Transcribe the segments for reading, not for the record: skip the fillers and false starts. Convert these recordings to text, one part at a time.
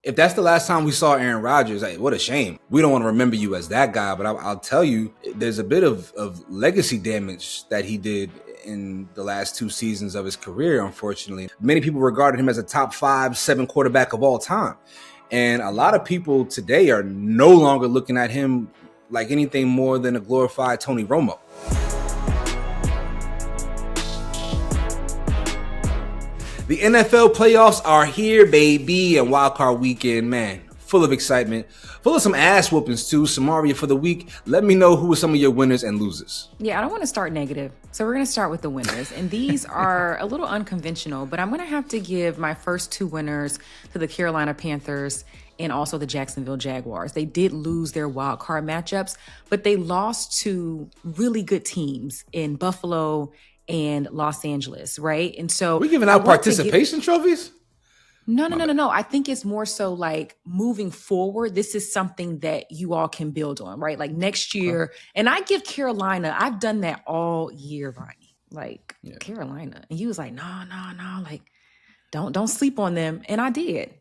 if that's the last time we saw Aaron Rodgers, what a shame. We don't want to remember you as that guy, but I'll tell you, there's a bit of legacy damage that he did in the last 2 seasons of his career, unfortunately. Many people regarded him as a top 5-7 quarterback of all time. And a lot of people today are no longer looking at him like anything more than a glorified Tony Romo. The NFL playoffs are here, baby, and wildcard weekend, man, full of excitement, full of some ass whoopings too. Samaria, for the week, let me know who are some of your winners and losers. Yeah, I don't want to start negative, so we're going to start with the winners, and these are a little unconventional, but I'm going to have to give my first 2 winners to the Carolina Panthers and also the Jacksonville Jaguars. They did lose their wild card matchups, but they lost to really good teams in Buffalo and Los Angeles, right? And so we're giving out participation trophies? No. I think it's more so like moving forward. This is something that you all can build on, right? Like next year, and I give Carolina, I've done that all year, Ronnie. Like Carolina. And he was like, no, like don't sleep on them. And I did.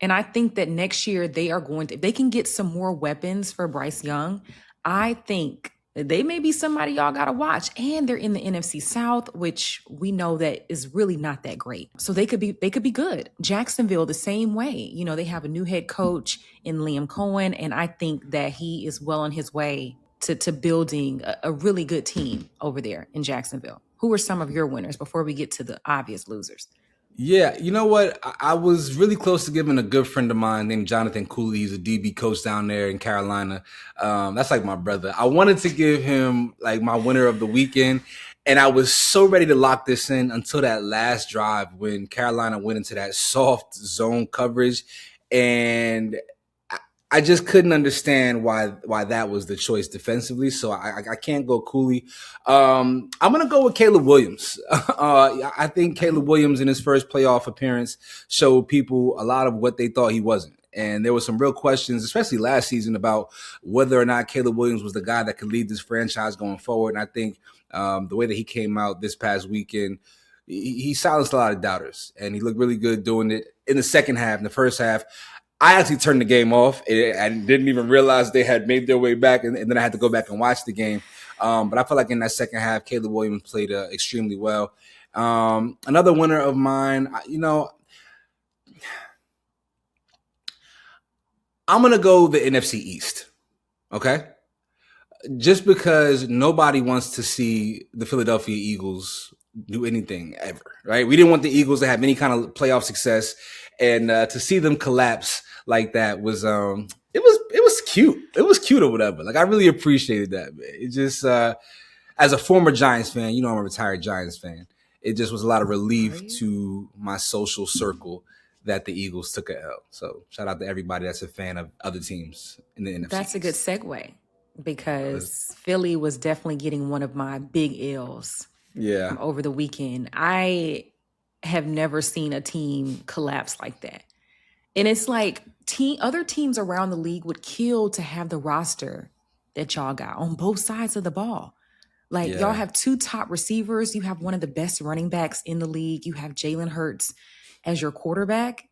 And I think that next year they are going to, if they can get some more weapons for Bryce Young, I think they may be somebody y'all got to watch. And they're in the NFC South, which we know that is really not that great. So they could be good. Jacksonville, the same way. You know, they have a new head coach in Liam Cohen. And I think that he is well on his way to building a really good team over there in Jacksonville. Who are some of your winners before we get to the obvious losers? Yeah, you know what? I was really close to giving a good friend of mine named Jonathan Cooley. He's a DB coach down there in Carolina. That's like my brother. I wanted to give him like my winner of the weekend, and I was so ready to lock this in until that last drive when Carolina went into that soft zone coverage, and I just couldn't understand why that was the choice defensively. So I can't go Cooley. I'm going to go with Caleb Williams. I think Caleb Williams in his first playoff appearance showed people a lot of what they thought he wasn't. And there were some real questions, especially last season, about whether or not Caleb Williams was the guy that could lead this franchise going forward. And I think the way that he came out this past weekend, he silenced a lot of doubters. And he looked really good doing it in the second half. In the first half, I actually turned the game off and didn't even realize they had made their way back. And then I had to go back and watch the game. But I feel like in that second half, Caleb Williams played extremely well. Another winner of mine, I'm going to go the NFC East. Okay. Just because nobody wants to see the Philadelphia Eagles do anything ever, right? We didn't want the Eagles to have any kind of playoff success. And to see them collapse like that was it was cute. It was cute or whatever. Like I really appreciated that, man. It just as a former Giants fan, you know I'm a retired Giants fan. It just was a lot of relief to my social circle that the Eagles took a L. So shout out to everybody that's a fan of other teams in the NFC. That's a good segue because Philly was definitely getting one of my big L's. Yeah. Over the weekend. I have never seen a team collapse like that. And it's like other teams around the league would kill to have the roster that y'all got on both sides of the ball. Like y'all have 2 top receivers. You have one of the best running backs in the league. You have Jalen Hurts as your quarterback.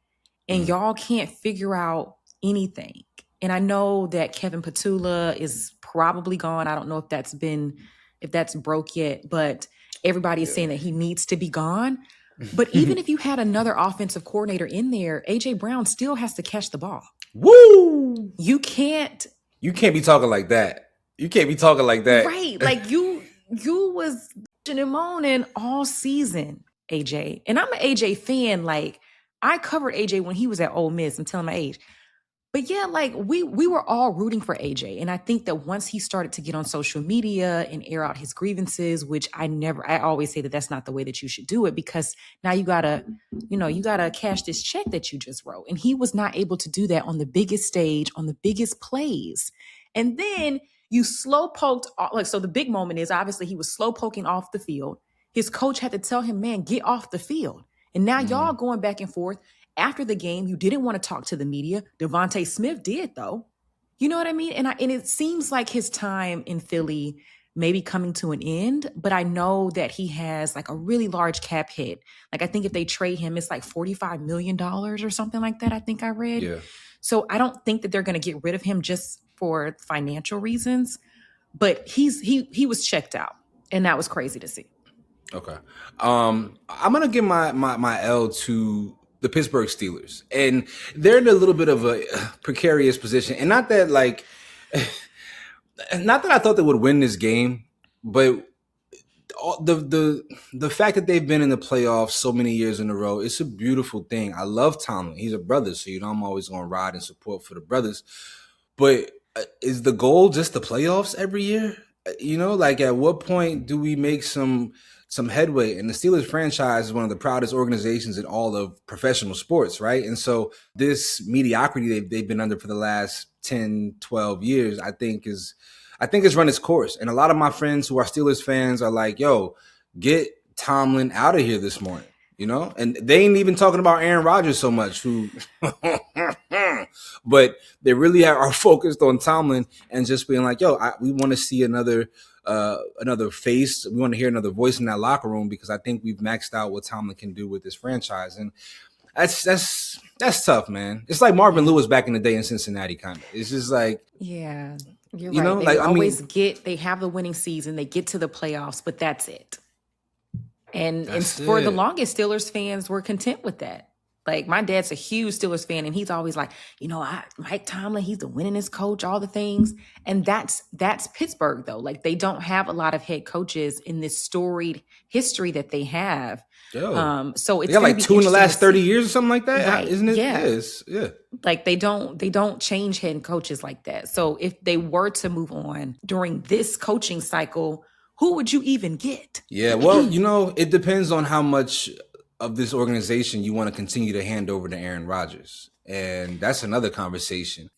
And y'all can't figure out anything. And I know that Kevin Petula is probably gone. I don't know if that's broke yet, but everybody is saying that he needs to be gone. But even if you had another offensive coordinator in there, A.J. Brown still has to catch the ball. Woo! You can't be talking like that. You can't be talking like that. Right. Like you was him on all season, A.J. And I'm an A.J. fan. Like I covered A.J. when he was at Ole Miss. I'm telling my age. But yeah, like we were all rooting for AJ. And I think that once he started to get on social media and air out his grievances, which I always say that that's not the way that you should do it, because now you gotta cash this check that you just wrote. And he was not able to do that on the biggest stage, on the biggest plays. And then you slow poked, so the big moment is obviously he was slow poking off the field. His coach had to tell him, man, get off the field. And now y'all going back and forth. After the game, you didn't want to talk to the media. Devontae Smith did, though. You know what I mean? And it seems like his time in Philly maybe coming to an end, but I know that he has like a really large cap hit. Like I think if they trade him, it's like $45 million or something like that, I think I read. Yeah. So I don't think that they're going to get rid of him just for financial reasons, but he was checked out, and that was crazy to see. Okay. I'm gonna give my L to the Pittsburgh Steelers, and they're in a little bit of a precarious position, and not that I thought they would win this game, but the fact that they've been in the playoffs so many years in a row, it's a beautiful thing. I love Tomlin. He's a brother, so I'm always gonna ride and support for the brothers. But is the goal just the playoffs every year? Like at what point do we make some headway? And the Steelers franchise is one of the proudest organizations in all of professional sports, right? And so this mediocrity they've been under for the last 10, 12 years, I think it's run its course. And a lot of my friends who are Steelers fans are like, yo, get Tomlin out of here this morning, And they ain't even talking about Aaron Rodgers so much, but they really are focused on Tomlin and just being like, yo, we want to see another face. We want to hear another voice in that locker room because I think we've maxed out what Tomlin can do with this franchise. And that's tough, man. It's like Marvin Lewis back in the day in Cincinnati, kind of. It's just like, yeah, you're right. They have the winning season, they get to the playoffs, but that's it. And for the longest, Steelers fans were content with that. Like my dad's a huge Steelers fan, and he's always like, Mike Tomlin, he's the winningest coach, all the things. And that's Pittsburgh, though. Like they don't have a lot of head coaches in this storied history that they have. So it's they got like 2 in the last 30 years or something like that, right? Isn't it? Yeah. Yeah. Like they don't change head coaches like that. So if they were to move on during this coaching cycle, who would you even get? Yeah, well, it depends on how much of this organization you want to continue to hand over to Aaron Rodgers. And that's another conversation.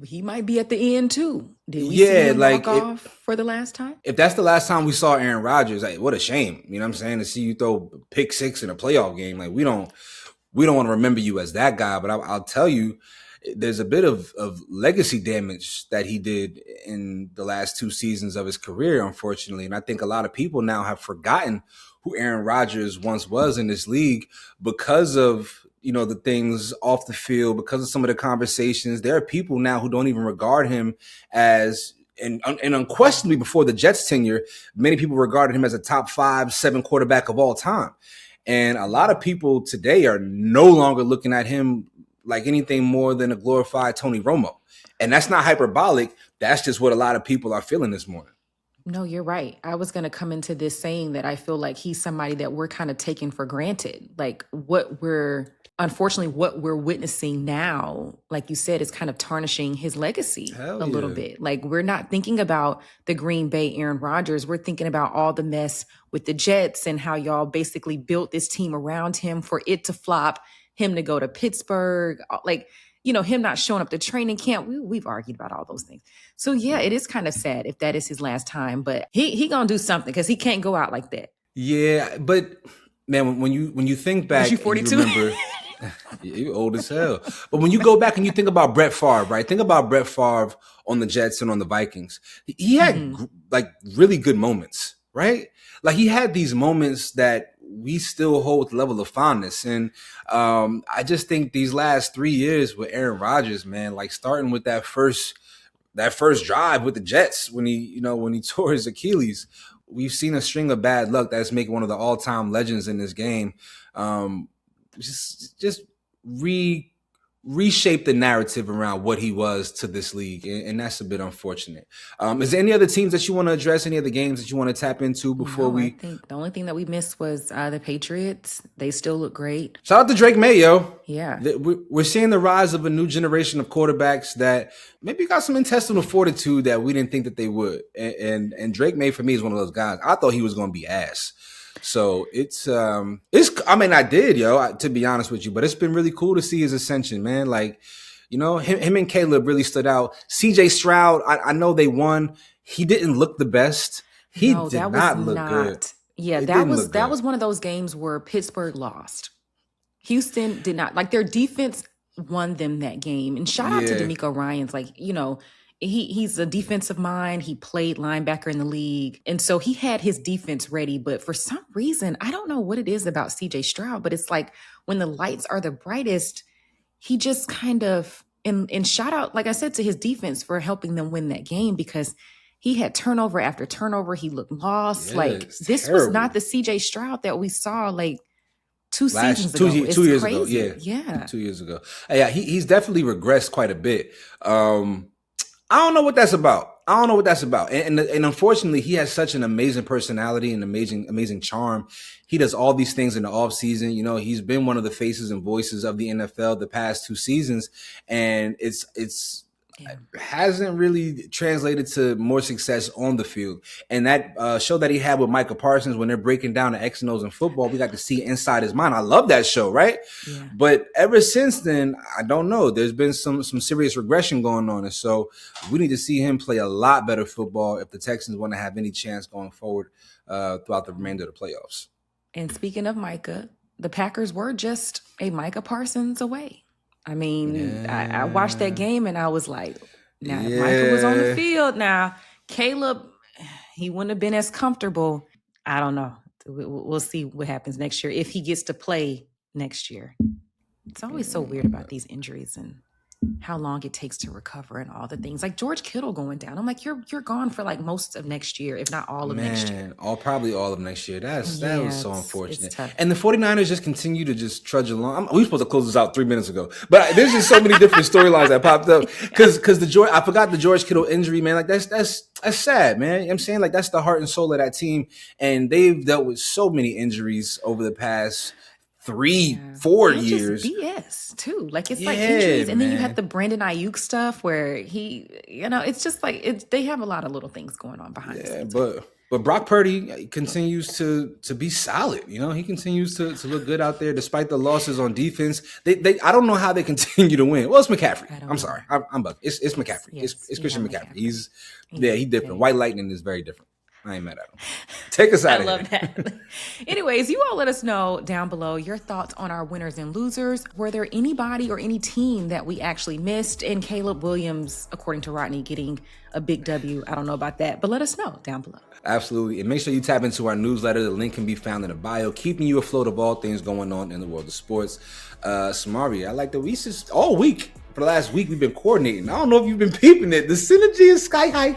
He might be at the end too. Did we see him walk off for the last time? If that's the last time we saw Aaron Rodgers, what a shame. You know what I'm saying? To see you throw pick six in a playoff game. Like we don't want to remember you as that guy, but I'll tell you, there's a bit of legacy damage that he did in the last 2 seasons of his career, unfortunately. And I think a lot of people now have forgotten who Aaron Rodgers once was in this league because of, the things off the field, because of some of the conversations. There are people now who don't even regard him as, and unquestionably before the Jets tenure, many people regarded him as a top 5, 7 quarterback of all time. And a lot of people today are no longer looking at him like anything more than a glorified Tony Romo. And that's not hyperbolic. That's just what a lot of people are feeling this morning. No, you're right. I was going to come into this saying that I feel like he's somebody that we're kind of taking for granted. Like what we're witnessing now, like you said, is kind of tarnishing his legacy little bit. Like we're not thinking about the Green Bay Aaron Rodgers. We're thinking about all the mess with the Jets and how y'all basically built this team around him for it to flop, him to go to Pittsburgh, like, him not showing up to training camp. We've argued about all those things. So yeah, it is kind of sad if that is his last time, but he gonna do something because he can't go out like that. Yeah, but man, when you think back, you 42? You remember, you're old as hell. But when you go back and you think about Brett Favre, right? Think about Brett Favre on the Jets and on the Vikings. He had like really good moments, right? Like he had these moments that we still hold with a level of fondness. And I just think these last 3 years with Aaron Rodgers, man, like starting with that first drive with the Jets when he tore his Achilles, we've seen a string of bad luck that's making one of the all-time legends in this game. Just reshape the narrative around what he was to this league, and that's a bit unfortunate. Is there any other teams that you want to address, any other games that you want to tap into before I think the only thing that we missed was the Patriots. They still look great. Shout out to Drake May, yo. Yeah. We're seeing the rise of a new generation of quarterbacks that maybe got some intestinal fortitude that we didn't think that they would. And Drake May, for me, is one of those guys. I thought he was going to be ass. So I did, to be honest with you, but it's been really cool to see his ascension, man. Like, him and Caleb really stood out. CJ Stroud, I know they won. He didn't look the best. He did not look good. Yeah, that was one of those games where Pittsburgh lost. Houston did not. Like their defense won them that game. And shout out to D'Amico Ryans. Like, he's a defensive mind. He played linebacker in the league. And so he had his defense ready. But for some reason, I don't know what it is about CJ Stroud, but it's like when the lights are the brightest, he just kind of, and shout out, like I said, to his defense for helping them win that game, because he had turnover after turnover. He looked lost. Yeah, like this terrible. was not the CJ Stroud that we saw like two seasons ago. Two years crazy. ago. Yeah. 2 years ago. Yeah, he's definitely regressed quite a bit. I don't know what that's about. And unfortunately, he has such an amazing personality and amazing charm. He does all these things in the offseason. You know, he's been one of the faces and voices of the NFL the past 2 seasons. And it hasn't really translated to more success on the field. And that show that he had with Micah Parsons, when they're breaking down the X and O's in football, we got to see inside his mind. I love that show, right? Yeah. But ever since then, I don't know. There's been some serious regression going on. And so we need to see him play a lot better football if the Texans want to have any chance going forward throughout the remainder of the playoffs. And speaking of Micah, the Packers were just a Micah Parsons away. I mean, I watched that game and I was like, now if Micah was on the field, now Caleb, he wouldn't have been as comfortable. I don't know. We'll see what happens next year if he gets to play next year. It's always so weird about these injuries and how long it takes to recover and all the things. Like George Kittle going down. I'm like, you're gone for like most of next year, if not all of next year. Probably all of next year. That was so unfortunate. And the 49ers just continue to just trudge along. We were supposed to close this out 3 minutes ago, but there's just so many different storylines that popped up. Because I forgot the George Kittle injury, man. Like that's sad, man. You know what I'm saying? Like that's the heart and soul of that team. And they've dealt with so many injuries over the past 3-4 years. Just BS too. Like it's like injuries, and then you have the Brandon Ayuk stuff where he, it's just like they have a lot of little things going on behind the scenes. But Brock Purdy continues to be solid. You know, he continues to look good out there despite the losses on defense. I don't know how they continue to win. Well, it's McCaffrey. I'm sorry, I'm bugging. It's McCaffrey. It's Christian McCaffrey. He's different. White Lightning is very different. I ain't mad at him. Take us out of here. I love that. Anyways, you all let us know down below your thoughts on our winners and losers. Were there anybody or any team that we actually missed? And Caleb Williams, according to Rodney, getting a big W. I don't know about that, but let us know down below. Absolutely. And make sure you tap into our newsletter. The link can be found in the bio, keeping you afloat of all things going on in the world of sports. Samari, I like that we just all week. For the last week, we've been coordinating. I don't know if you've been peeping it. The synergy is sky high.